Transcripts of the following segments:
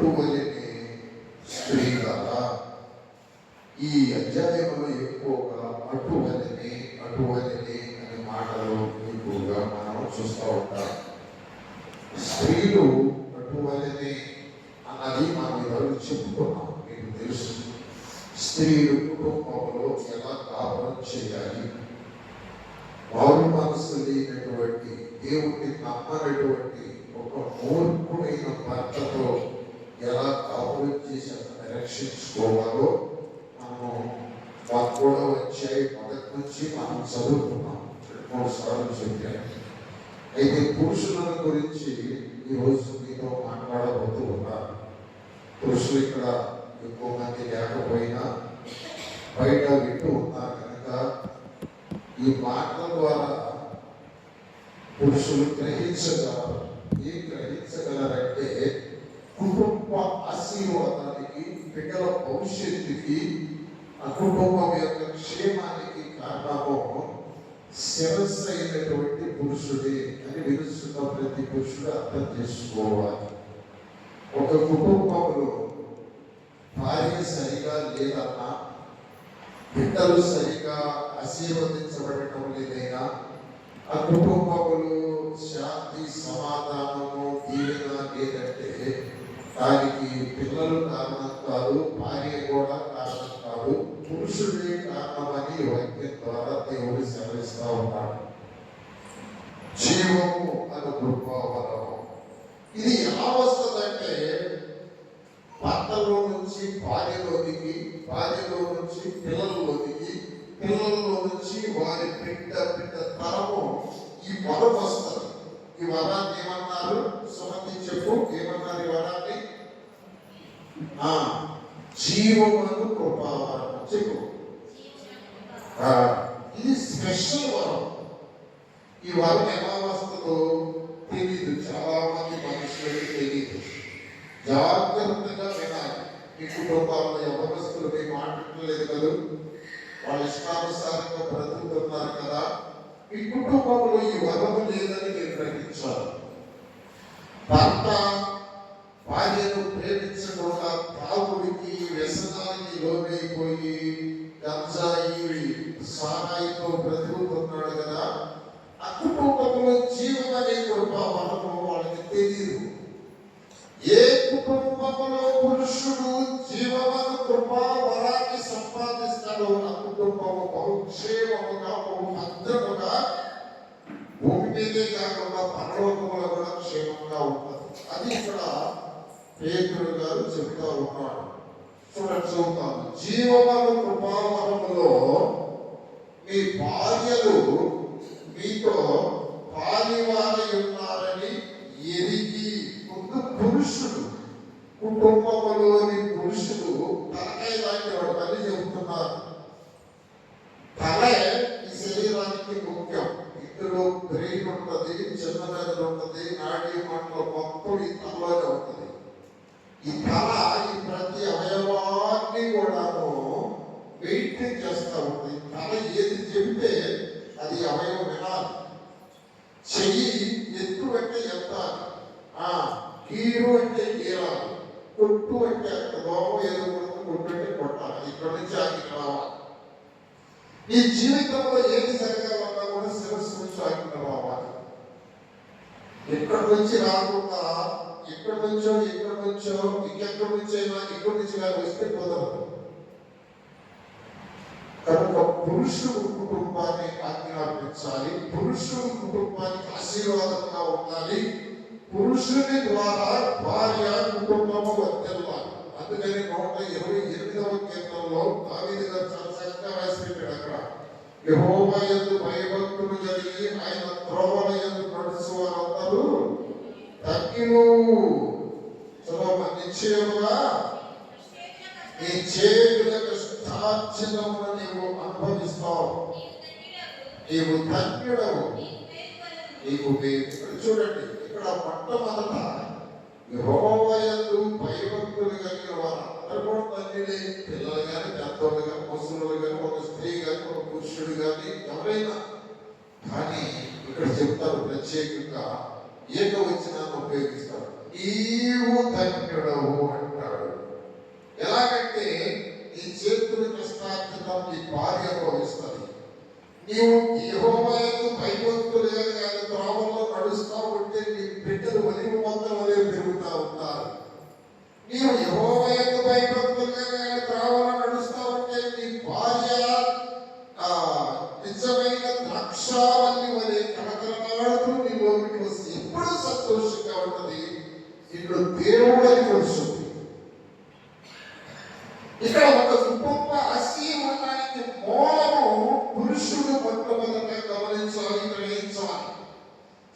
అటువలిని స్త్రీ కదా. ఈ అధ్యాయంలో ఎక్కువగా అటువలిని అనే మాటలు ఎక్కువగా మనం చూస్తూ ఉంటాం. స్త్రీలు అటువలిని అన్నది మనం ఈరోజు చెప్పుకున్నాం. మీకు తెలుసు, స్త్రీలు కుటుంబంలో ఎలా కాపురం చేయాలి, వారు మనసు లేనటువంటి దేవుడిని నమ్మనటువంటి ఒక మూర్ఖుడైన భర్తతో ఎలా కాపురం చేసి అతన్ని రక్షించుకోవాలో మనం కూడా వచ్చాయి. మొదటి నుంచి మనం చదువుకున్నాం, 2-3 సార్లు చెప్పాను. అయితే పురుషుల గురించి ఈరోజు మీతో మాట్లాడబోతూ ఉన్నారు. పురుషులు ఇక్కడ ఎక్కువ మంది లేకపోయినా బయట వింటూ ఉన్నారు కనుక ఈ మాటల ద్వారా పురుషులు గ్రహించగలరు. ఏం గ్రహించగలరంటే, కుటుంబ ఆశీర్వాదానికి, బిడ్డల భవిష్యత్తుకి, ఆ కుటుంబం యొక్క క్షేమానికి కారణము శిరస్సు అయినటువంటి పురుషుడే అని విలుస్తున్న ప్రతి పురుషుడు అర్థం చేసుకోవాలి. ఒక కుటుంబంలో భార్య సరిగా లేదన్నా, బిడ్డలు సరిగా ఆశీర్వదించబడటం లేదైనా, ఆ కుటుంబములు శాంతి సమాధానము దీవెన లేదంటే దానికి పిల్లలు కారణం కాదు, భార్య కూడా కారణం కాదు, పురుషుడే కారణమని వాక్యం ద్వారా దేవుడు సెలవిస్తూ ఉన్నాడు. జీవము అను కృపావరము ఇది ఎలా వస్తుందంటే, భర్తలో నుంచి భార్యలోనికి, భార్యలో నుంచి పిల్లలలోనికి, పిల్లలలో నుంచి వారి బిడ్డ తరము ఈ వరం వస్తుంది. ఈ వరాన్ని ఏమన్నారు? సుమతి చెప్పు, ఏమన్నారు ఈ వరాన్ని? జీవమును కృపావరం చెప్పు. ఇది స్పెషల్ వరం. ఈ వరం ఎలా వస్తుందో తెలీదు, చాలా మంది మనుషులకి తెలీదు. జాగ్రత్తగా వినాలి. మీ కుటుంబాల్లో యవనస్తులు మీకు మాట్లాడలేదు కదా, వాళ్ళ ఇష్టానుసారంగా బ్రతుకుతున్నారు కదా, మీ కుటుంబంలో ఈ వరము లేదని మీరు గ్రహించాలి. భర్త భార్యను ప్రేమించకుండా తాగుడికి, వ్యసనానికి లోనైపోయి గంజాయి సారాయితో బ్రతుకుతున్నాడు కదా, ఆ కుటుంబంలో జీవం అనే కృపావరము వాళ్ళకి తెలియదు. ఏ కుటుంబంలో పురుషుడు జీవమను కృపావరాన్ని సంపాదిస్తాడో ఆ కుటుంబము బహుక్షేమముగా, బహు భద్రముగా, భూమి మీదే కాకుండా పరలోకములో కూడా క్షేమంగా ఉంటుంది. అది ఇక్కడ పేతురు గారు చెప్తా ఉన్నాడు. చూస్తాను, జీవమను కృపావరములో మీ భార్యలు మీతో పాలివారై ఉన్నారని ఎరిగి. పురుషుడు, కుటుంబంలోని పురుషుడు తలకాయ లాంటి వాడు. మళ్ళీ చెబుతున్నారు, తలే ఈ శరీరానికి ముఖ్యం. ఇందులో బ్రెయిన్ ఉంటుంది, చిన్న మెదడు ఉంటుంది, నాడీ మంటలు మొత్తం ఈ తలలోనే ఉంటుంది. ఈ తల ఈ ప్రతి అవయవాన్ని కూడాను మెయింటైన్ చేస్తూ ఉంటుంది. తల ఏది చెబితే అది అవయవం వినాలి. చెయ్యి ఎత్తు అంటే ఎత్తాలి, కీరు అంటే గీరాలి, కొట్టు అంటే దోమ ఏదో కొట్టు అంటే కొట్టాలి. ఇక్కడ నుంచి ఆగి రావాలి. ఈ జీవితంలో ఏది జరగాలన్నా కూడా శిరస్సు నుంచి ఆగి రావాలి. ఎక్కడి నుంచి రాకుండా ఎక్కడి నుంచో ఇంకెక్కడి నుంచి అయినా ఇక్కడి నుంచి కానీ వస్తే కుదరదు. కనుక పురుషుడు కుటుంబాన్ని ఆజ్ఞాపించాలి, పురుషుడు కుటుంబానికి ఆశీర్వాదంగా ఉండాలి, పురుషుని ద్వారా భార్య కుటుంబము వర్తిల్లాలి. అందుకని 128వ కీర్తనలో దావీదు గారు చాలా చక్కగా రాసి పెట్టాడు. అక్కడ యెహోవా యందు భయభక్తులు కలిగి ఆయన త్రోవల యందు నడుచు వారందరూ తగ్గిను. నిశ్చయముగా నీ చేతుల కష్టార్జితమును నీవు అనుభవిస్తావు, నీవు ధన్యుడవు, నీకు చూడండి. ఇక్కడ మొట్టమొదట యెహోవా యందు భయభక్తులు కలిగిన వారందరూ కూడా ధన్యులే. పిల్లలు కానీ, పెద్దోళ్ళు కానీ, ముసలులు కానీ, ఒక స్త్రీ కానీ, ఒక పురుషుడు కానీ, ఎవరైనా కానీ ఇక్కడ చెప్తారు ప్రత్యేకంగా ఏకవచనాన్ని ఉపయోగిస్తారు. నీవు ధన్యుడవు నీవు యెహోవా యందు భయభక్తులుగా ఆయన త్రోవల్లో నడుస్తా ఉంటే నీ బిడ్డలు ఒలివ మొక్కల వలె పెరుగుతా ఉంటారు. నీవు యెహోవా యందు భయభక్తులుగా ఆయన త్రోవల్లో నడుస్తా ఉంటే నీ భార్య నిజమైన ద్రాక్షావల్లి వలె కలకలలాడుతూ నీ లోకి వస్తే ఎప్పుడు సంతోషంగా ఉంటుంది. ఇక్కడ దేవుడని వస్తుంది. ఇక్కడ ఒక కుటుంబ ఆశీర్వాదానికి మూలము పురుషుడు మొట్టమొదట గమనించాలి, గ్రహించాలి.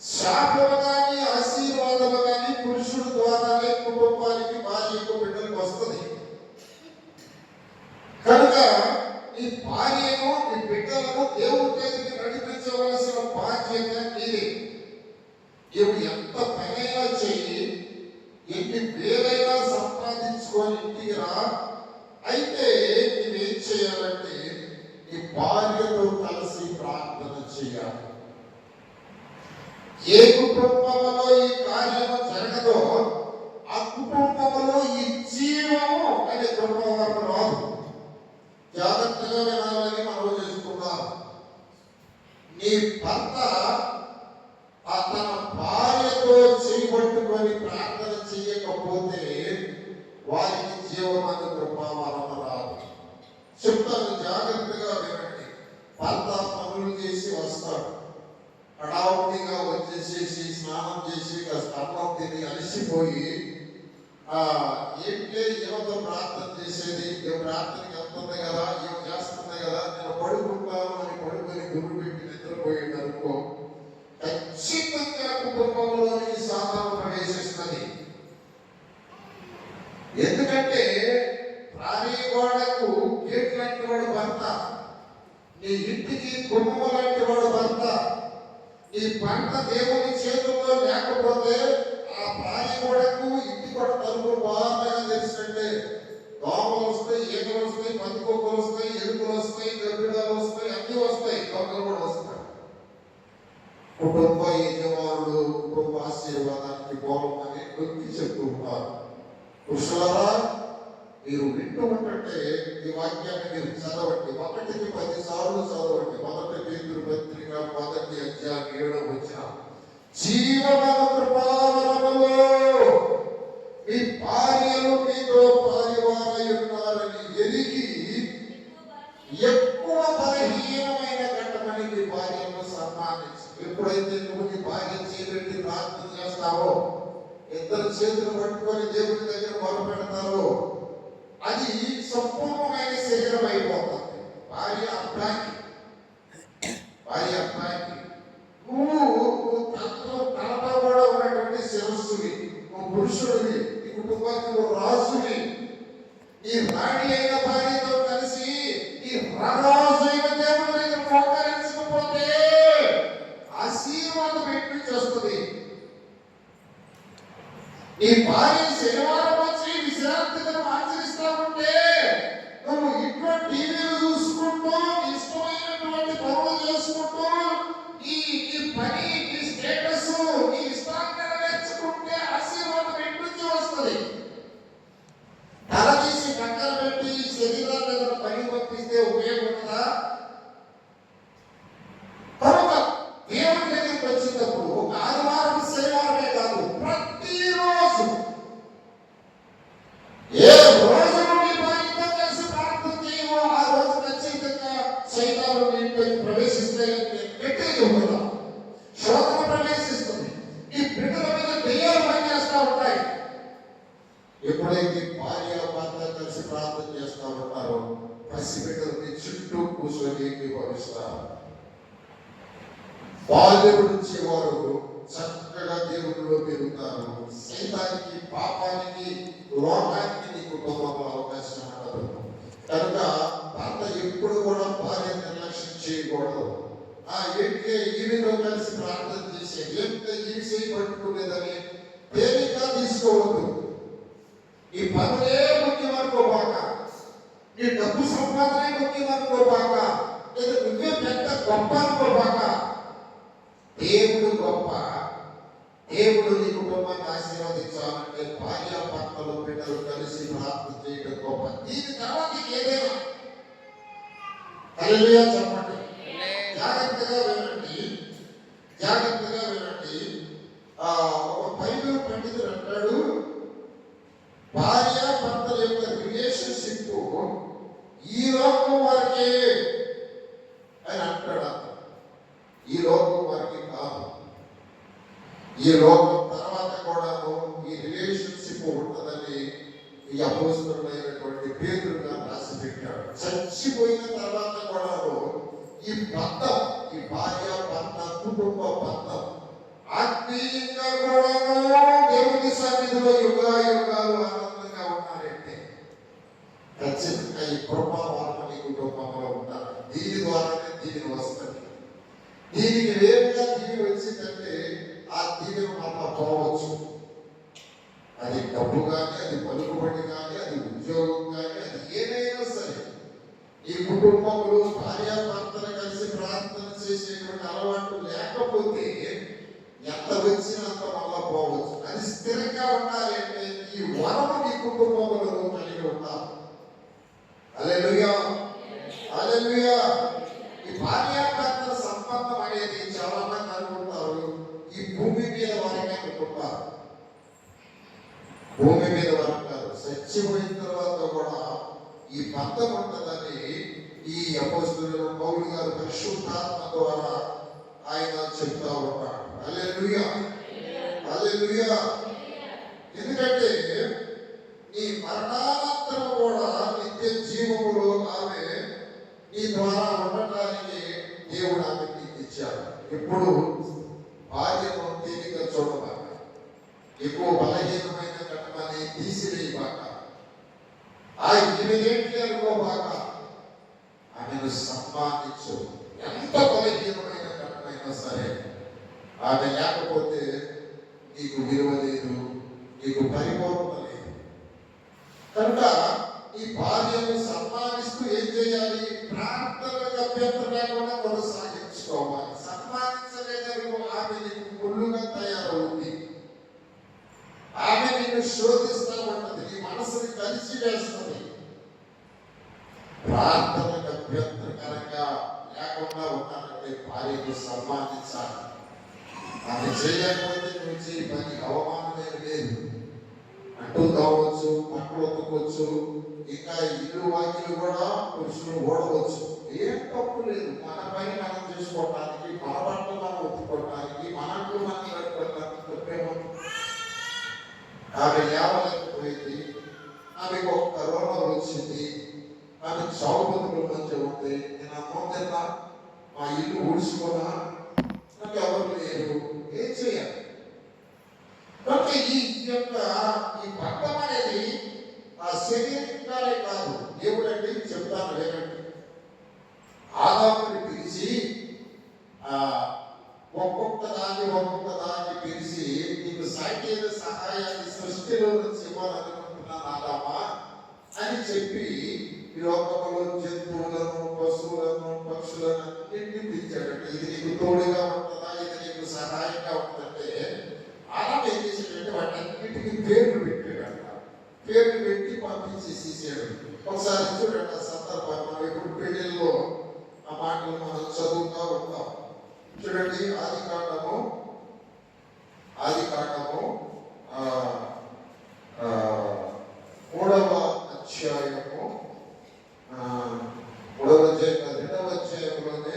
శాపము కానీ ఆశీర్వాదము కానీ పురుషుడు ద్వారానే కుటుంబానికి భార్యకు బిడ్డలకు వస్తుంది. కనుక నీ భార్యను నీ బిడ్డలను దేవుడి దగ్గరికి నడిపించవలసిన బాధ్యత నీదే. నీవు ఎంత పనైనా చెయ్యి, ఎన్ని వేలైనా సంపాదించుకొని ఇంటికి రా, అయితే నువ్వేం చేయాలంటే నీ భార్యతో కలిసి ప్రార్థన చేయాలి. ఏ కుటుంబంలో ఈ కార్యము జరగదో ఆ కుటుంబంలో ఈ జీవము అనే కుటుంబం రాదు. జాగ్రత్తగా వినాలని మనం చేసుకున్నాం. నీ భర్త తన భార్యతో చేయబట్టుకొని ప్రార్థన చేయకపోతే వారికి జీవమాన కృపావరణ రాదు. చెప్తాను, జాగ్రత్తగా వినండి. భర్త పనులు చేసి వస్తాడు, హడావుడిగా వచ్చేసేసి స్నానం చేసి అన్నం తిని అలసిపోయి ఏంటే యువతో ప్రార్థన చేసేది, ప్రార్థనకి వెళ్తుంది కదా, ఏం చేస్తుంది కదా, నేను పడుకుంటాను అని పడుకొని గురువు పెట్టి నిద్రపోయింది అనుకో, ఖచ్చితంగా కుటుంబంలోని సాధన ప్రవేశిస్తుంది. ఎందుకంటే రాణి గోడకు గేట్ లాంటి వాడు భర్త, నీ ఇంటికి గుమ్మం లాంటి వాడు భర్త. ఈ పంట దేవుని చేతుల్లో లేకపోతే ఆ రాణి గోడకు ఇంటి కూడా తలుపులు బాగా తెలిసినట్టే. దోమలు వస్తాయి, ఈగలు వస్తాయి, పందికొక్కలు వస్తాయి, ఎలుకలు వస్తాయి, గబ్బిడాలు వస్తాయి, అన్ని వస్తాయి, దొంగలు కూడా వస్తాయి. కుటుంబ యజమానుడు కుటుంబ ఆశీర్వాదానికి మూలమని నొక్కి చెప్తూ ఉంటారు. పురుషులారా, మీరు వింటూ ఉంటే ఈ వాక్యాన్ని మీరు చదవండి. 1కి 10 సార్లు చదవండి. 1 పేతురు పత్రిక 1వ అధ్యాయం 7వ వచనం. జీవమైన కృపావరములో మీ భార్యలు మీతో పారివారై ఉన్నారని ఎరిగి ఎక్కువ బలహీనమైన ఘట్టమని మీ భార్యను సన్మానించు. ఎప్పుడైతే నువ్వు నీ భార్య చేయబెట్టి ప్రార్థన చేస్తావో, ఇద్దరు చేతులు పట్టుకొని దేవుడి దగ్గర మొదలుపెడతారో, అది సంపూర్ణమైన శరీరం అయిపోతుంది. భార్య అబ్బాయికి నువ్వు తనతో కూడా ఉన్నటువంటి శిరస్సువి, నువ్వు పురుషుడివి, నీ కుటుంబానికి నువ్వు రాజువి. ఈ రాణి అయిన భార్యతో కలిసి ఈ రాజు అయిన దేవుడి దగ్గర మోకరించకపోతే ఆశీర్వాదం ఎట్లు చేస్తుంది. నీ భార్య శనివారం వచ్చి విశ్రాంతిగా ఆచరిస్తా ఉంటే నువ్వు ఇంట్లో టీవీలు చూసుకుంటూ ఇష్టమైనటువంటి పనులు చేసుకుంటూ ఈ పని, ఈ స్టేటస్, ఈ ఇష్టాన్ని నెరవేర్చుకుంటే ఆశీర్వాదం ఎట్నుంచి వస్తుంది. తల తీసి పక్కన పెట్టి శరీరాన్ని ఏదైనా పని పంపిస్తే ఉపయోగం ఉంటుందా? కనుక దేవుడి దగ్గరికి వచ్చినప్పుడు ఒక ఆదివారం శనివారమే కాదు, ప్రతిరోజు ఏ రోజు నీ భార్యతో కలిసి ప్రార్థన చేయవో ఆ రోజు ఖచ్చితంగా సైతాను నీటిలోకి ప్రవేశిస్తే గట్టిగా చెబుతున్నా, శోధన ప్రవేశిస్తుంది. ఈ బిడ్డల మీద దెయ్యాలు పనిచేస్తూ ఉంటాయి. ఎప్పుడైతే భార్య భర్త కలిసి ప్రార్థన చేస్తూ ఉంటారో పసిబిడ్డలు మీ చుట్టూ కూర్చొని భావిస్తారు. బాల్యం నుంచి వారు చక్కగా దేవుడిలో పెరుగుతారు. సైతానికి, పాపానికి, లోకానికి నీ కుటుంబంలో అవకాశం ఉండదు. కనుక భర్త ఎప్పుడు కూడా భార్య నిర్లక్ష్యం చేయకూడదు. ఏంటే ఈవితో కలిసి ప్రార్థన చేసే ఎంత ఈసీ పట్టుకునేదని తేలిక తీసుకోవద్దు. ఈ పనులే ముఖ్యం అనుకోబాక, నీ డబ్బు సంపాదనే ముఖ్యం అనుకోబాక, లేదా నువ్వే పెద్ద గొప్ప అనుకోబాక. దేవుడు గొప్ప. దేవుడు నీ కుటుంబాన్ని ఆశీర్వదించాలంటే భార్య భర్తలు బిడ్డలు కలిసి ప్రార్థన చేయడం గొప్ప. దీని తర్వాత ఏదైనా హల్లెలూయా చెప్పండి. జాగ్రత్తగా వినండి. ఒక బైబిల్ పండితుడు అంటాడు, భార్య భర్తల యొక్క రిలేషన్షిప్ ఈ లోకం వరకే అని అంటాడు. ఈ లోకం వరకే కాదు, ఈ లోకం తర్వాత కూడాను ఈ రిలేషన్షిప్ ఉంటుందని ఈ అపోస్తలుడైనటువంటి పేతురు గారు రాసి పెట్టాడు. చచ్చిపోయిన తర్వాత కూడాను ఈ బంధం, ఈ భార్య భర్త కుటుంబ బంధం ఆత్మీయంగా కూడాను దేవుని సన్నిధిలో యుగాలు ఆనందంగా ఉన్నారంటే ఖచ్చితంగా ఈ కృపావారమని కుటుంబంలో ఉంటారు. దీని ద్వారానే దీని వస్తుంది. దీనికి వేరుగా దీని వచ్చిందంటే ఆ దీని మళ్ళా పోవచ్చు. అది డబ్బు కానీ, అది పలుకుబడి కానీ, అది ఉద్యోగం కానీ, అది ఏదైనా సరే ఈ కుటుంబంలో భార్యాభర్తలు కలిసి ప్రార్థన చేసేటువంటి అలవాటు లేకపోతే ఎంత వచ్చినా అంత మళ్ళా పోవచ్చు. అది స్థిరంగా ఉండాలి అంటే ఈ వరము ఈ కుటుంబంలో కలిగి ఉండాలి. హల్లెలూయా, హల్లెలూయా. ఈ భార్యాభర్తల సంబంధం అనేది చాలా మంది అనుకుంటారు ఈ భూమి మీద వారిగా అనుకుంటారు. భూమి మీద వరం కాదు, చచ్చిపోయిన తర్వాత కూడా ఈ బంధం ఉంటుందని ఈ అపోస్తలుడు పౌలు గారు పరిశుద్ధాత్మ ద్వారా ఆయన చెప్తా ఉంటాడు. హల్లెలూయా, హల్లెలూయా. ఎందుకంటే నీ మరణానంతరం కూడా నిత్య జీవములో ఆమె నీ ద్వారా ఉండటానికి దేవుడు ఆమె నీకు ఇచ్చాడు. ఇప్పుడు భార్యను తేలిక చూడబాక, ఎక్కువ బలహీనమైన కట్టమని తీసివేయబాక, ఆ ఇమీడియట్లీ అనుకోబాక, ఆమెను సన్మానించు. ఎంత బలహీనమైన కట్టమైనా సరే ఆమె లేకపోతే నీకు విలువ లేదు, నీకు పరిపూర్ణత లేదు. కనుక ఈ భార్యను సన్మానిస్తూ ఏం చేయాలి? ప్రార్థనకు అభ్యంతరం లేకుండా కొనసాగించుకోవాలి. సన్మానించలేదనుకో ఆమె నీకు ముళ్ళుగా తయారవుతుంది. ఆమె నిన్ను శోధిస్తూ ఉంటుంది, నీ మనసుని కలిసి వేస్తుంది. ప్రార్థనకు అభ్యంతరకరంగా లేకుండా ఉన్నానంటే భార్యను సన్మానించాలి. ఆమె చేయకపోతే నువ్వు చేయి పని అవమానమే లేదు. అంటూ కావచ్చు, పక్కలు ఒత్తుకోవచ్చు, ఇంకా ఇల్లు వాకిలు కూడా పురుషులు ఓడవచ్చు. ఏం తప్పు లేదు. మన పని మనం చేసుకోవటానికి, మన బట్టలు మనం ఒత్తుకోవటానికి, మనకు మనం గడుపుకోవటానికి తప్పేమో. ఆమె లేవలేకపోయింది, ఆమెకు ఒక కరోనా వచ్చింది, ఆమె చావు బతుకుల మధ్య ఉంది. నేను అన్నం తిన్నా, మా ఇల్లు ఊడ్చుకున్నా, నాకు ఎవరు లేరు, ఏం చేయాలి? కనుక ఈ యొక్క ఈ బంధం అనేది ఆ శరీరంగానే కాదు. దేవుడు అంటే చెప్తాను లేదండి, ఆదాముని పిలిచి ఒక్కొక్క దాన్ని పిలిచి నీకు సాంకేతిక సహాయాన్ని సృష్టిలో నుంచి ఇవ్వాలనుకుంటున్నాను ఆదామా అని చెప్పి ఈ లోకంలో జంతువులను, పశువులను, పక్షులను అన్నింటినీ పిలిచాడంటే ఇది నీకు తోడుగా ఉంటుందా, ఇది నీకు సహాయంగా ఉంటుందంటే ఆదాము ఏం చేశాడంటే వాటన్నిటికీ పేర్లు పెట్టాడు. పేర్లు పెట్టి పంపించేసేసాడు. ఒకసారి చూడండి ఆ సందర్భాన్ని. మనం ఎప్పుడు పెళ్లిలో ఆ మాటలు మనం చదువుతూ ఉంటాం. చూడండి ఆది కాండము 3వ అధ్యాయము 2వ అధ్యాయంలోనే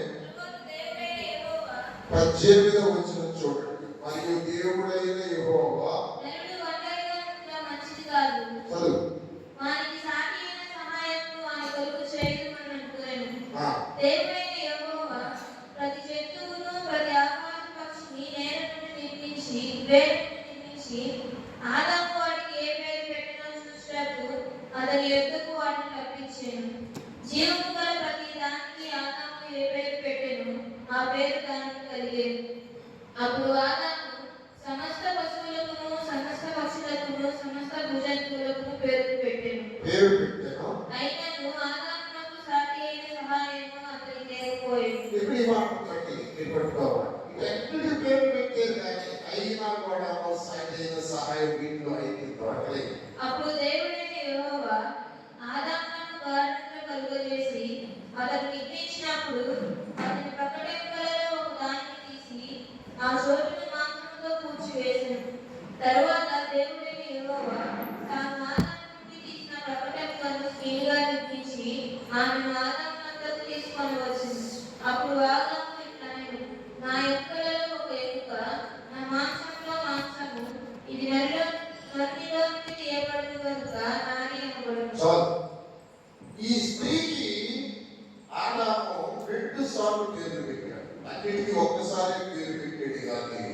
18వ వచనం చూడండి. మరియు దేవుడైన యెహోవా చదువు దేవుడైన యెహోవా ప్రతి జంతువును, ప్రతి ఆకాశ పక్షిని నేల నుండి నిర్మించి వేరు నిర్మించి ఆదాము వాటికి ఏ పేరు పెట్టినో చూసినట్టు అతని యొద్దకు వాటిని రప్పించెను. జీవము గల ప్రతి దానికి ఆదాము ఏ పేరు పెట్టెను, ఆ పేరు దానికి కలిగేది. అప్పుడు ఆదాము సమస్త పశువులకును, సమస్త పక్షులకును, సమస్త భుజంతువులకును పేరు పెట్టెను. అయినను ఆదామునకు సాటి అయిన సహాయము అతనికి లేకపోయెను. ఇప్పుడు ఈ మాట పెట్టుకోవాలి. ఎక్కడికి పేరు పెట్టేది కానీ అయినా కూడా సాటి సహాయం వీటిలో అయితే దొరకలేదు. అప్పుడు దేవుడైన యెహోవా ఆదామును గాఢంగా కలుగజేసి అతను నిద్రించినప్పుడు అతని పక్కటెముకలలో ఒక దానిని తీసి ఆ కనుక నారీ అనబడును. చాలు. ఈ స్త్రీకి ఆదాము 2 సార్లు పేరు పెట్టాడు. అన్నిటికీ ఒక్కసారి పేరు పెట్టాడు కానీ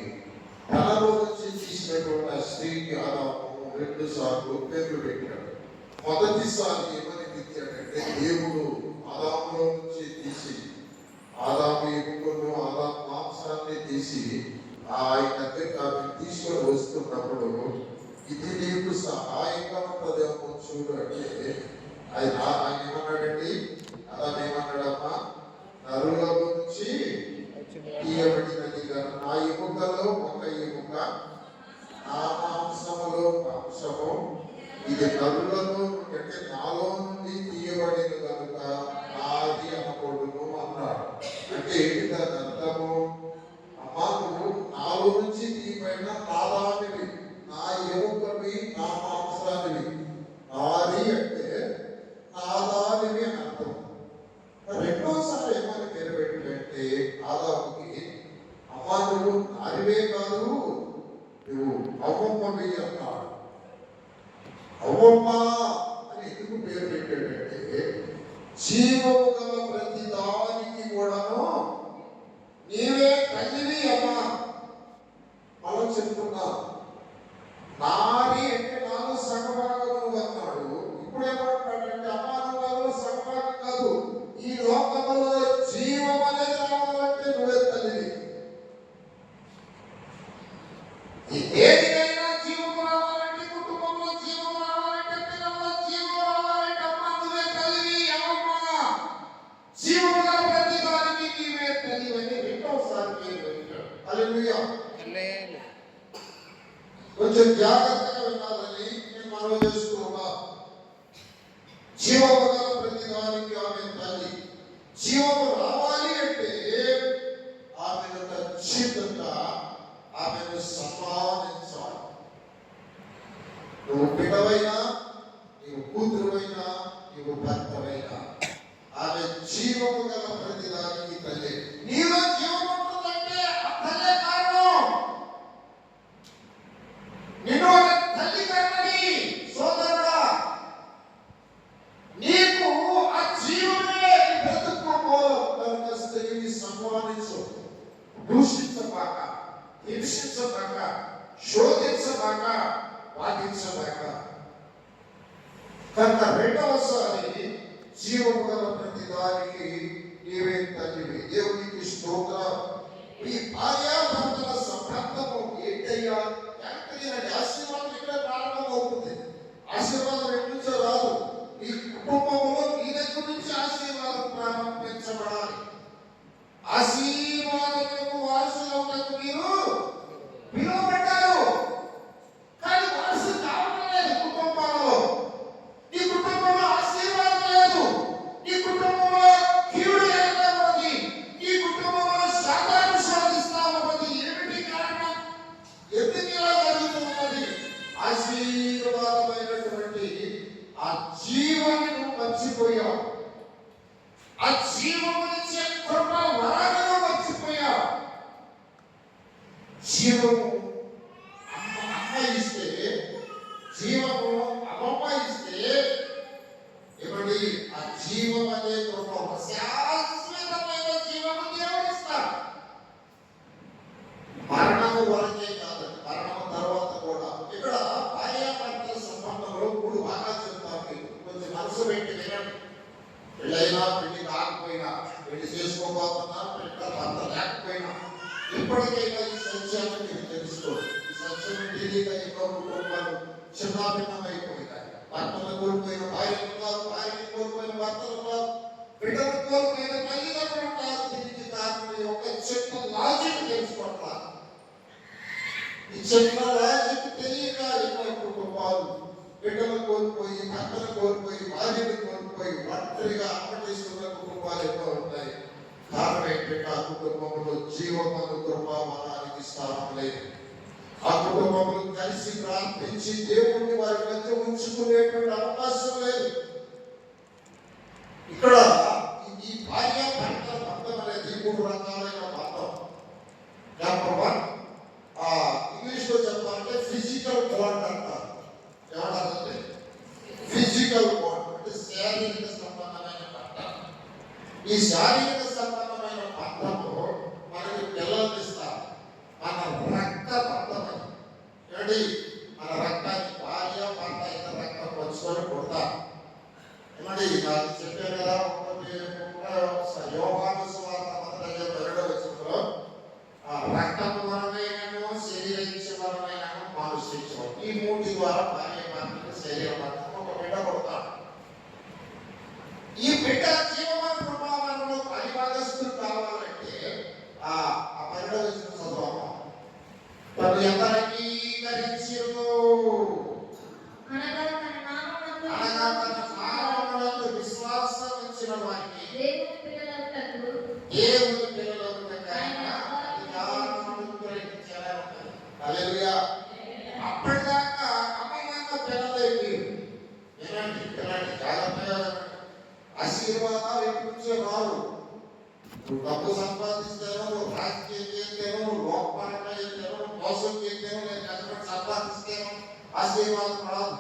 తనలో నుంచి తీసినటువంటి ఆ స్త్రీకి ఆదాము 2 సార్లు పేర్లు పెట్టాడు. మొదటిసారి ఏమని పెట్టాడంటే దేవుడు ఆదాములో నుంచి తీసి ఆదాము ఎముకను ఆదాము మాంసాన్ని తీసి ఆయన దగ్గరికి ఆమె తీసుకొని వస్తున్నప్పుడు ఇది నీకు సహాయంగా ఉంటుందేమో చూడు అంటే ఆయన ఏమన్నాడండి? అలా ఏమన్నాడమ్మా? నరుల నుంచి తీయబడినది కదా నా ఎముకలో ఒక ఎముక నా మాంసములో మాంసము ఇది నరులలో అంటే నాలో నుండి తీయబడిన కనుక నాది అనకూడదు అన్నాడు. అంటే ఏంటి దాని అర్థము? అమ్మా నువ్వు నాలో నుంచి తీయబడిన నాదానివి, నా ఎముకవి, నా మాంసానివి. నాది అంటే నాదానివి అని అర్థం. రెండోసారి ఏమని పేరు పెట్టిందంటే ఆదాముకి అమ్మా నువ్వు నారివే కాదు నువ్వు అవ్వమ్మవి అన్నాడు. అవ్వమ్మ అని ఎందుకు పేరు పెట్టాడంటే జీవము గల ప్రతి దానికి కూడాను నీవే తల్లివి అమ్మా. మనం చెప్తున్నా నారి అంటే నాలో సగభాగము అన్నాడు. ఇప్పుడు ఏమంటాడంటే అమ్మా నువ్వు సగభాగం కాదు, ఈ లోకంలో జీవం అనేది రావాలంటే నువ్వే తల్లివి. ఏదైనా జీవం రావాలంటే కుటుంబంలో జీవం రావాలంటే పిల్లల్లో జీవం రావాలంటే అమ్మా నువ్వే తల్లివి అమ్మా. జీవం గల ప్రతి దానికి నీవే తల్లివని రెండోసారి పేరు పెట్టాడు. హల్లెలూయా. కొంచెం జాగ్రత్తగా వినాలని నేను మనవి చేస్తున్నా. జీవము గల ప్రతి దానికి ఆమె తల్లి. జీవము రావాలి అంటే ఆమెను ఖచ్చితంగా ఆమెను సన్మానించాలి. నువ్వు బిడ్డవైనా, నీవు కూతురువైనా, నీవు భర్తవైనా ఆమె జీవము గల ప్రతి దానికి తల్లి. నీలో జీవం ఉంటుందంటే ఆ తల్లే కారణం. నిన్ను తల్లి కన్నది సోదరుడా. నీకు ఆ జీవమే బ్రతుకు కనుక స్త్రీని సన్మానించు. దూషించబాక, హింసించబాక, శోధించబాక, వాదించబాక. కనుక రెండవసారి జీవము గల ప్రతి దానికి నీవే తల్లివి. దేవునికి స్తోత్రం. ఈ భార్యాభర్తల సంబంధము ఏంటయ్యా? ఆశీర్వాదం ఇక్కడ ప్రారంభమవుతుంది. ఆశీర్వాదం ఎక్కడి నుంచో రాదు. ఈ కుటుంబంలో నీ దగ్గర నుంచి ఆశీర్వాదం ప్రారంభించబడాలి. ఆశీర్వాదములకు వారసులకు మీరు పిలువబడ్డారు. కానీ వారసు కావడం లేదు. కుటుంబంలో నీ కుటుంబంలో ఆశీర్వాదం లేదు. నీ కుటుంబంలో కీడు ఏర్పడి నీ కుటుంబంలో శాతాన్ని శోధిస్తా ఉన్నది. ఏమిటి కారణం? ఎందుకు ఇలా జరుగుతున్నది? ఆశీర్వాదమైనటువంటి ఆ జీవాన్ని నువ్వు మర్చిపోయావు. ఆ జీవము నుంచి కృప వరాలను మర్చిపోయావు. జీవము అమ్మ ఇస్తే, జీవము అమ్మమ్మ ఇస్తే ఏమండి ఆ జీవం అనే కృప శాశ్వతమైన జీవము దేవుడు ఇస్తాడు. మరణము వరకే కాదు, మరణం తర్వాత కూడా. ఇక్కడ భార్యాభర్తల సంబంధంలో 3 భాగాలు చెప్తాను. మీకు కొంచెం మనసు పెట్టి వినండి. పెళ్ళైనా పెళ్లి కాకపోయినా, పెళ్లి చేసుకోబోతున్నా, పెళ్ళ భర్త లేకపోయినా ఇప్పటికైనా ఈ సత్యాన్ని మీరు తెలుసుకోండి. ఈ సత్యం తెలియక ఎన్నో కుటుంబాలు చిన్నాభిన్నమైపోయినాయి. భర్తను కోల్పోయిన భార్యలు ఉన్నారు, భార్యను కోల్పోయిన భర్తలు ఉన్నారు, బిడ్డను కోల్పోయిన తల్లిదండ్రులు ఉన్నారు. దీనికి కారణం ఒక చిన్న లాజిక్ తెలుసుకోవట్లా. ఈ చిన్న లాజిక్ తెలియక ఎన్నో కుటుంబాలు బిడ్డలు కోల్పోయి, భర్తను కోల్పోయి, భార్యను కోల్పోయి ఒంటరిగా అమ్మటిస్తున్న కుటుంబాలు ఎన్నో ఉంటాయి. కారణం ఏంటంటే ఆ కుటుంబంలో జీవమను కృపావరానికి స్థానం లేదు. ఆ కుటుంబంలో కలిసి ప్రార్థించి దేవుణ్ణి వారి మధ్య ఉంచుకునేటువంటి అవకాశం లేదు. ఇక్కడ ఈ భార్య భర్తల బంధం అనేది 3 రకాలైన బంధం. నెంబర్ 1 ఇంగ్లీష్ లో చెప్పాలంటే ఫిజికల్ బాండ్ అంటారు. ఏమంటారంటే ఈ శారీరక సంబంధమైన బంధము మనకి పిల్లల్ని ఇస్తారు. మన రక్త బంధం అది. ఏమండి, మన రక్తాన్ని భార్య భర్త ఇద్దరు రక్తం పంచుకొని కొడతారు. ఏమండి, నాకు చెప్పాను కదా, యోహాను సువార్త 12వ వచనంలో రక్తము వలనైనను శరీర వలనైనను మానుష్యం, ఈ మూటి ద్వారా భార్య భర్తకు శరీర భర్తకు ఒక బిడ్డ కొడతాడు. ఈ బిడ్డ జీవన ప్రభావంలో పరిభాగస్తులు కావాలంటే ఆ 12వ వచనం చదవము. తను ఎంత అంగీకరించినో అనగా తన నామమునందు విశ్వాసం ఉంచిన వారికి దేవుని పిల్లలవుటకు దేవుని పిల్లలవుటకు ఆయన అధికారమును అనుగ్రహించాడు. హల్లెలూయా. అప్పటిదాకా అమ్మగారు పిల్లలైపోయి వినండి, జాగ్రత్తగా ఆశీర్వాదాలు ఎప్పుడు రావు. నువ్వు డబ్బు సంపాదిస్తేనో, నువ్వు రాజకీయం చేస్తేనో, నువ్వు లోకపరంగా చేస్తేనో, నువ్వు మోసం చేస్తేనో, నేను కష్టపడి సంపాదిస్తేనో ఆశీర్వాదం రాదు.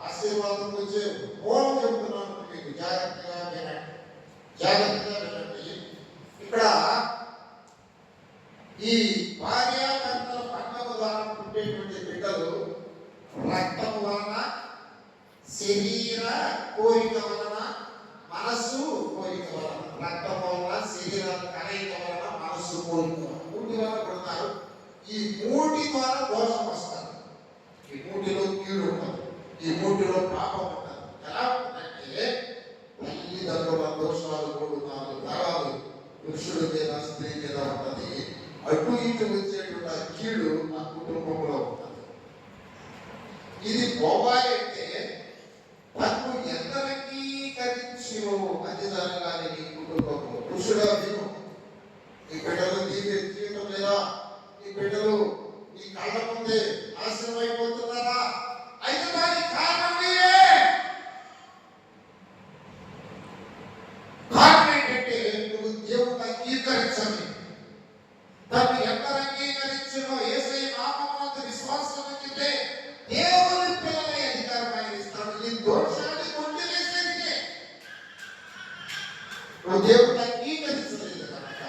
ఆశీర్వాదం వచ్చే మూలం చెప్తున్నాను మీకు. జాగ్రత్తగా వినండి. ఇక్కడ ఈ భార్యాభర్తల బంధం ద్వారా పుట్టేటువంటి బిడ్డలు రక్తం వలన, శరీర కోరిక వలన, మనస్సు కోరిక వలన, రక్తం వలన, శరీర కలయిక వలన, మనస్సు కోరిక వలన, మూటి వలన పుడతారు. ఈ మూటి ద్వారా దోషం వస్తారు. ఈ మూటిలో కీడు ఉంటుంది, ఈ మూటిలో పాపం ఉంటుంది. ఎలా ఉంటుందంటే తల్లిదండ్రుల దోషాలు 3-4 తరాలు పురుషుడి మీద స్త్రీ మీద ఉంటుంది. అటు ఇటు వచ్చేటువంటి ఆ కీడు ఆ కుటుంబంలో ఉంటుంది. ఇది పోవాలంటే తను ఎంత అంగీకరించినో అది జరగాలి. నీ కుటుంబంలో పురుషుడా విను, ఈ బిడ్డలు జీవితం లేదా, ఈ బిడ్డలు ఈ కళ్ళ ముందే నాశనం అయిపోతున్నారా? అయితే దానికి కారణం ఏంటంటే నువ్వు దేవుడు అంగీకరించని. తను ఎంత అంగీకరించినో యేసయ్య నామమునందు విశ్వాసం ఉంచితే దేవుని పిల్లలై అధికారం ఆయన ఇస్తాడు. నీ దోషాన్ని కొట్టివేసేందుకే నువ్వు దేవుడు అంగీకరించలేదు కనుక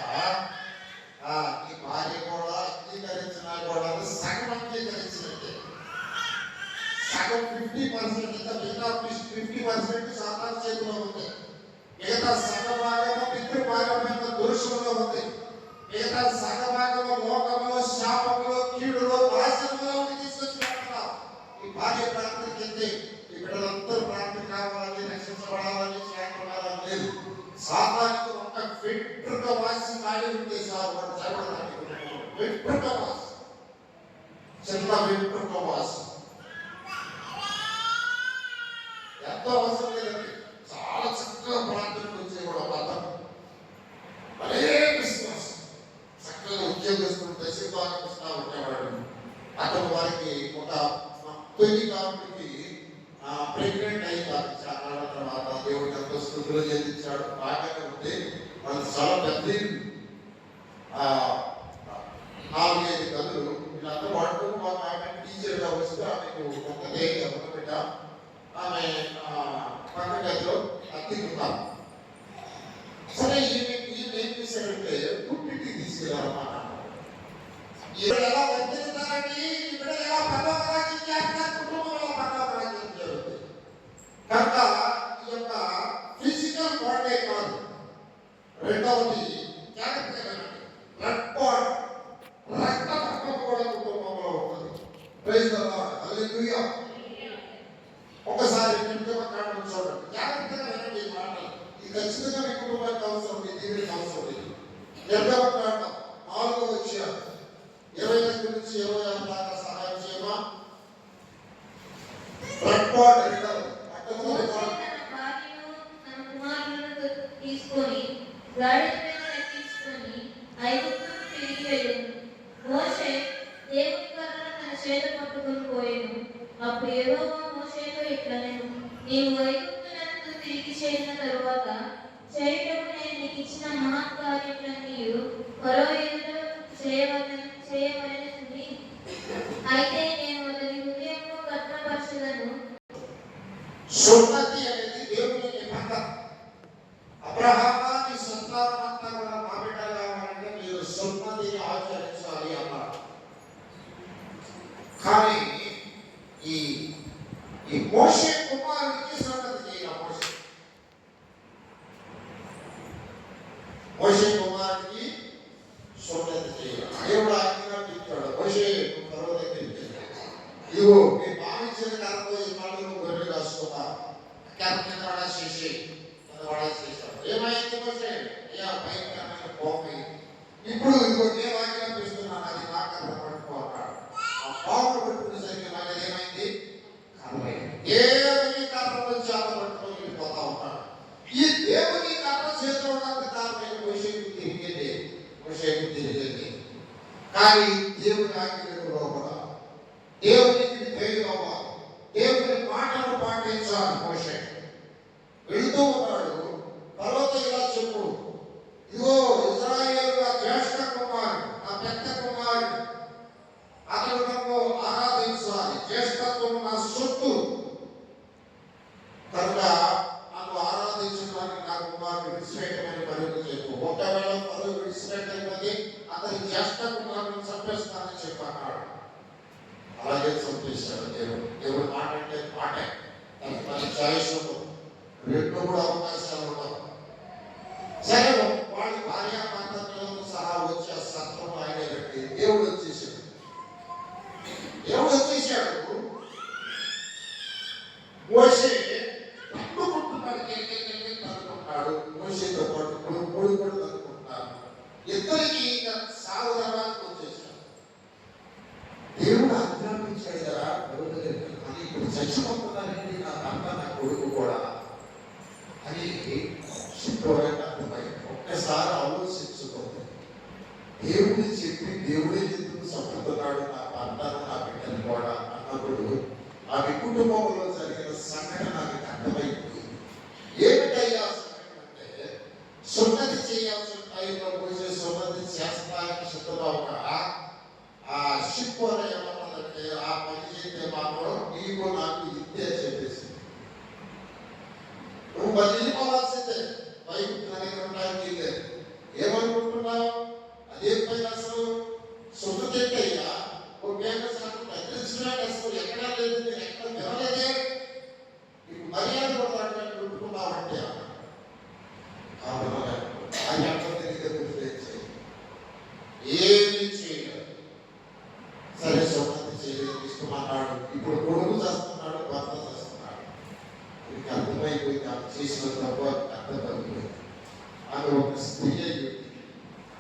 నీ భార్య కూడా అంగీకరించినా కూడా సగం అంగీకరించినట్టే. సగం 50% ఇంకా మిగతా 50% సాతాను చేతిలో ఉంది. మిగతా సగభాగము పితృభాగమైన దోషంలో ఉంది. మిగతా సగభాగము లోకంలో, శాపంలో, కీడులో, నాశనంలో తీసుకొచ్చినట్టున్నావు. ఈ భార్య ప్రార్థన చెంది ఈ బిడ్డలందరూ ప్రార్థన కావాలని, రక్షించబడాలని, శాంతపడాలని లేదు. సాతానికి ఒక వెంట్రుక వాసి కాడి ఉంటే సార్ వాడు చదవడానికి వెంట్రుక వాసి, చిన్న వెంట్రుక వాసి ఎంతో అవసరం లేదండి. చాలా చక్కగా ప్రార్థనకు వచ్చేవాడు అతను, అదే విశ్వాసం, చక్కగా ఉద్యోగస్తులు దశభాగం ఇస్తా ఉండేవాడు. అతను వారికి ఒక తొలి కాబట్టి ప్రెగ్నెంట్ అయింది. చాలా తర్వాత దేవుడు ఎంతో స్థుతులు చెల్లించాడు. బాగానే ఉంది. వాళ్ళు చాలా పెద్ద 4-5 గదులు వీళ్ళంతా వాడుతూ ఆమె టీచర్గా వస్తే ఆమెకు ఒక బిడ్డ ఆమె పక్క గదిలో అతికుతాం. సరే ఈమె ఏం చేశారంటే పుట్టింటికి తీసుకెళ్ళారన్నమాట. ఇక్కడ ఎలా వర్తిస్తారండి, ఇక్కడ ఎలా పర్వతరాజ్యం చేస్తారు, కుటుంబంలో పర్వతరాజ్యం జరుగుతుంది. కనుక ఈ యొక్క ఫిజికల్ బాడీ కాదు, రెండవది జాగ్రత్తగా రక్త కూడా కుటుంబంలో ఉంటుంది. ప్రైజ్ ది లార్డ్, హల్లెలూయా. ఒకసారి నిర్గమకాండం చూడండి, జాగ్రత్తగా వినండి ఈ మాటలు. ఇది ఖచ్చితంగా మీ కుటుంబానికి అవసరం, మీ దేవునికి అవసరం లేదు. నిర్గమకాండం 4వ అధ్యాయం 20 నుంచి 26 దాకా సహాయం చేయమా. తీసుకొని గాడిద మీద ఎక్కించుకొని ఐగుప్తుకు తిరిగి వెళ్ళాను. మోషే దేవుని కర్రను తన చేత పట్టుకొని పోయాను. అప్పుడు యెహోవా మోషేతో ఇట్లనెను, నీవు ఐగుప్తునందు తిరిగి చేరిన తరువాత చేయుటకు నేను నీకు ఇచ్చిన మహత్కార్యములన్నీ ఫరో ఎదుట చేయవలెనని, అయితే నేను అతని హృదయమును కఠినపరచుదను. సున్నతి అనేది దేవుని నిబంధన. ఈ మోషే కుమారుడికి సున్నతి చేయాలి. మోషే కుమారుడికి సున్నతి చేయాలి. దేవుడు ఆజ్ఞాపించాడు, మోషే నువ్వు ఫరో దగ్గరికి వెళ్ళు. ఇదిగో మీ భావించిన కాలంలో ఈ మాటలు గొర్రెలు కాసుకున్నా కర్మ కింద పడేసేసి పడేసేసాడు. ఏమైంది మోషే? అయ్యా భయంకరమైన కోపం. ఇప్పుడు ఇదిగో నేను ఆజ్ఞాపిస్తున్నాను, అది నా కర్మ పట్టుకో అన్నాడు. ఆ పావును పట్టుకునేసరికి నాకు ఏమైంది? దేవుని కర్మ నుంచి ఆమె పట్టుకొని వెళ్ళిపోతా ఉన్నాడు. ఈ దేవుని కర్మ చేతిలో ఉన్నంత కారణం మోషేకు తిరిగేది. కానీ దేవుని ఆజ్ఞలకు లోపల దేవునికి ధైర్యం అవ్వాలి, దేవుని మాటను పాటించాలి. మోషే వెళుతూ ఉన్నాడు. తర్వాత ఇలా చెప్పు, ఇదిగో ఇశ్రాయేలు నా జ్యేష్ఠ కుమారుడు, నా పెద్ద కుమారుడు, అతడు నన్ను ఆరాధించాలి. జ్యేష్ఠత్వం నా సొత్తు కనుక నన్ను ఆరాధించడానికి నా కుమారుడు విడిచిపెట్టమని పరుగు చెప్పు. ఒకవేళ పరుగు విడిచిపెట్టకపోతే అతని జ్యేష్ఠ కుమారుని చంపేస్తానని చెప్పన్నాడు. అలాగే చంపేశాడు దేవుడు. దేవుడు మాట అంటే మాటే, మన చాయిస్ ఉండదు, రెండు కూడా అవకాశాలు ఉండవు. సరే వాడి భార్య భర్తలతో సహా వచ్చి ఆ సత్రం ఆయన పెట్టి దేవుడు వచ్చేసాడు. మోషే తన్నుకుంటున్నాడు, తన్నుకుంటున్నాడు. మోషేతో పాటు మూడు కూడా తన్నుకుంటున్నారు. ఇద్దరికి ఇంకా సాగుదనానికి వచ్చేసాడు. దేవుడు ఆజ్ఞాపించాడు కదా ఎవరి దగ్గరికి, కానీ ఇప్పుడు చచ్చిపోతున్నారండి నా భర్త నా కొడుకు కూడా అని అర్థమైంది. ఒక్కసారి ఆలోచించుకోండి. దేవుడు చెప్పి దేవుడే ఎందుకు చంపుతున్నాడు నా భర్తను నా బిడ్డను కూడా అన్నప్పుడు ఆ కుటుంబంలో జరిగిన సంఘటన నాకు అర్థమైంది. ఏమిటయ్యా సంఘటన అంటే, సున్నతి చేయాల్సిన టైంలో పోయి సున్నతి చేస్తానికి సిద్ధమవుగా ఆ షిప్పోర ఏమన్నదంటే, ఆ పని చేస్తే మాత్రం నీకు నాకు ఇంతే చెప్పేసి నువ్వు మళ్ళీ వెళ్ళిపోవాల్సిందే, బైక్ ఉండడానికి లేదు. ఏమనుకుంటున్నావు? అదే పైన అసలు సున్నతి ఏంటయ్యా? అసలు ఎక్కడా లేదు, నేను ఎక్కడ వినలేదే, నీకు మర్యాద కూడా చుట్టుకున్నావంటే ఏమి చేయలేదు. సరే సున్నతి చేయలేదు, ఇష్టమన్నాడు. ఇప్పుడు కొడుకు చేస్తున్నాడు, భర్త చేస్తున్నాడు. నీకు అర్థమైపోయింది, ఆమె చేసిన తప్పు అర్థమైపోయింది. ఆమె ఒక స్త్రీ అయ్యింది,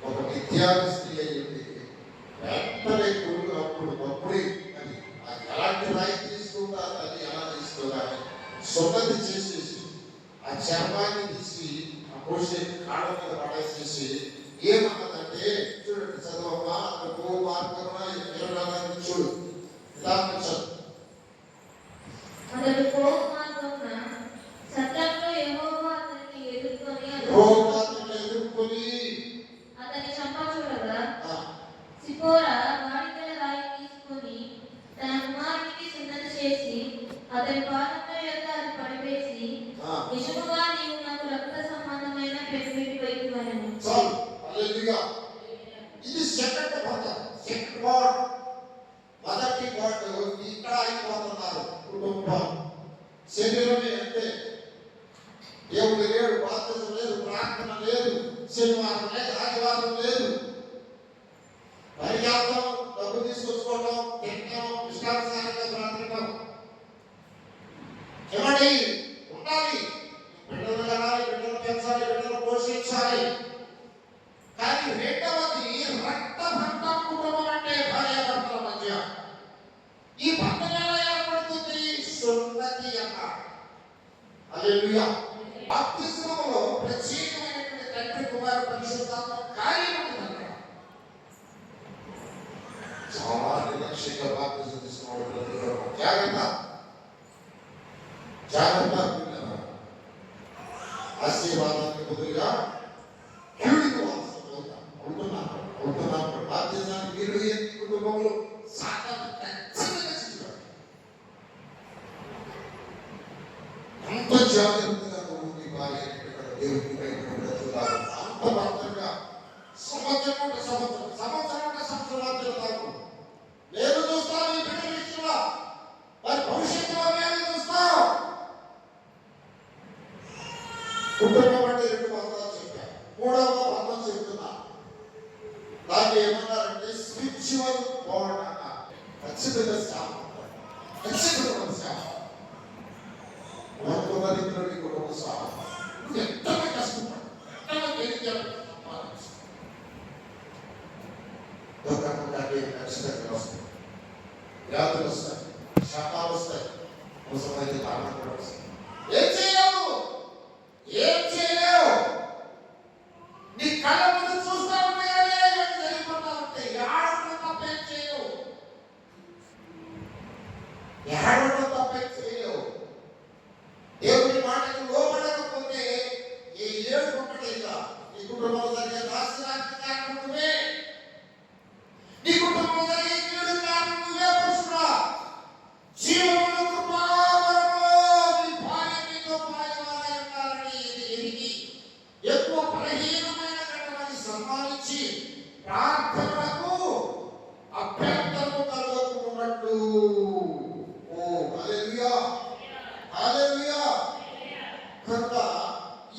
ఒక విద్యార్థి స్త్రీ అయ్యింది. వెంటనే కొడుకు అప్పుడే అది ఎలాంటి రాయి తీసుకుందా, అది ఎలా తీసుకోదా సున్నతి చేసేసి ఆ చర్మాన్ని తీసి ఆ పోషే కాళ్ళ మీద పడేసేసి ఏమన్నదంటే, చూడండి చదవమ్మా, అక్కడ మార్గం చూడు, ఇలా చదువు. ఎదుర్కొని అతన్ని చంపచూడగా సిపోరా వాడిగల రాయి తీసుకొని తన కుమారునికి సున్నతి చేసి అతని పాదముల యొద్ద అది పడివేసి, నిజముగా నీవు నాకు రక్త సంబంధమైన పెనిమిటి వైద్యువనెను. ఇది సెకండ్ వర్డ్. మొదటి వర్డ్ ఇక్కడ అయిపోతున్నారు. కుటుంబం శరీరమే అంటే దేవుడు లేడు, బాప్తిజం లేదు, ప్రార్థన లేదు, శనివారం లేదు, ఆదివారం లేదు, పరిగెత్తడం, డబ్బు తీసుకొచ్చుకోవడం, తినడం, ఇష్టానుసారంగా బ్రతకడం. ఏమండి ఉండాలి, బిడ్డలు కనాలి, బిడ్డలు పెంచాలి, బిడ్డలు పోషించాలి. కానీ రెండవది రక్తబంధం కుటుంబం అంటే భార్యాభర్తల మధ్య. ఈ బంధం ఎలా ఏర్పడుతుంది? సున్నతి అన్నారు. హల్లెలూయా. బాప్తిజంలో ప్రత్యేకమైనటువంటి తండ్రి కుమార పరిశుద్ధాత్మ కార్యం ఉంటుంది. చాలా నిర్లక్ష్యంగా బాప్తిజం తీసుకోవడం జాగ్రత్త. ఆశీర్వాదానికి బదులుగా కీడుకు అవుతున్నాను. బాప్తిజానికి మీరు ఎన్ని కుటుంబంలో సాతాను ఖచ్చితంగా చేశాడు. అంత జాగ్రత్తగా నువ్వు నీ భార్య దేవుడికి బయట బ్రతుకుతారు. అంత భద్రంగా సంవత్సరం నేను చూస్తాను ఈ బిడ్డ విషయంలో, వారి భవిష్యత్తులో నేను కుటుంబం అంటే రెండు బంధాలు చెప్పారు. మూడవ బంధం చెప్తున్నా. దాన్ని ఏమన్నారంటే స్పిరిచువల్ బాండ్ అన్నారు. ఖచ్చితంగా సేవ, ఖచ్చితమైన సేవ. వంతులకి కుటుంబ సేవ. నువ్వు ఎంతగా కష్టపడు, ఎంతగా తెలియజేయాలి, ఖచ్చితంగా వస్తాయి. వ్యాధులు వస్తాయి, శాపాలు వస్తాయి, అవసరమైతే కారణం కూడా వస్తాయి. ఏం చేయలేవు, ఏం చేయలేవు. నీ కళ్ళ ముందు చూస్తా ఉంటాయని జరిగిపోతా ఉంటాయి. ఏడవడం తప్పేం చేయలేవు, ఏడవడం తప్పేం చేయలేవు. దేవుని మాటకు లోబడకపోతే ఈ ఏడు ఒక్కటేగా నీ కుటుంబంలో జరిగే నాశనానికి కారణం నువ్వే. నీ కుటుంబంలో జరిగే కీడు కారణం నువ్వే. పురుషుడా, జీవమును కృపావరములో నీ భార్య నీతో భార్యవారై ఉన్నారని ఎరిగి ఎక్కువ బలహీనమైన ఘటనని సన్మానించి ప్రార్థనలకు అభ్యంతరము కలుగుతున్నట్టు. ఓ హల్లెలూయా, హల్లెలూయా. కనుక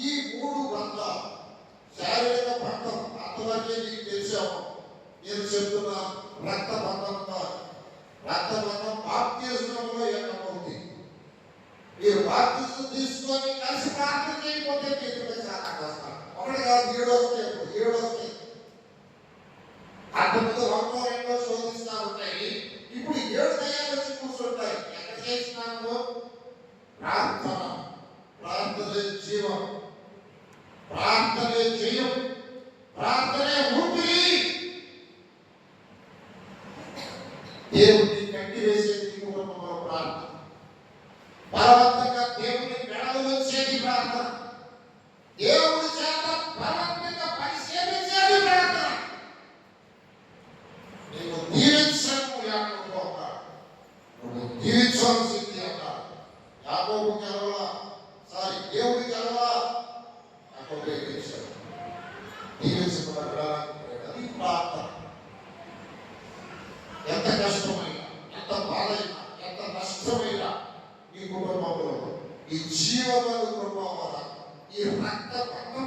ఈ మూడు బంధాలు, శారీరక బంధం అంతవరకే నీకు తెలిసాము. నేను చెప్తున్నా, రక్త బంధం కాదు. రక్త బంధం బాప్తిజంలో ఏమవుతుంది. మీరు బాప్తిజం తీసుకొని కలిసి ప్రార్థన చేయకపోతే మీకు చాలా కష్టం. ఒకటి కాదు, 7 వస్తాయి. అంతకుముందు 1 శోధిస్తా ఉంటాయి. ఇప్పుడు 7 దయ్యాలు వచ్చి కూర్చుంటాయి. ఎక్కడ చేసినాము? ప్రార్థన, ప్రార్థనే జీవం, ప్రార్థనే జయం, ప్రార్థనే ఊపిరి. దేవుడిని కట్టి వేసేది కుటుంబంలో ప్రార్థన. బలవంతంగా దేవుని మెడలు వచ్చేది ప్రార్థన. దేవుడి చేత బలవంతంగా పరిశీలించేది ప్రార్థన. నీవు దీవించము యాకోబు అన్నాడు. నువ్వు దీవించాల్సింది అన్నాడు. యాకోబు గెలవలా, దేవుడి గెలవలా, యాకోబు దీవించాడు. దీవించకుండా అది ప్రార్థన. ఎంత కష్టమైనా, ఎంత బాధైనా, ఎంత నష్టమైనా ఈ కుటుంబంలో ఈ జీవముల కృప వల్ల, ఈ రక్త బంధం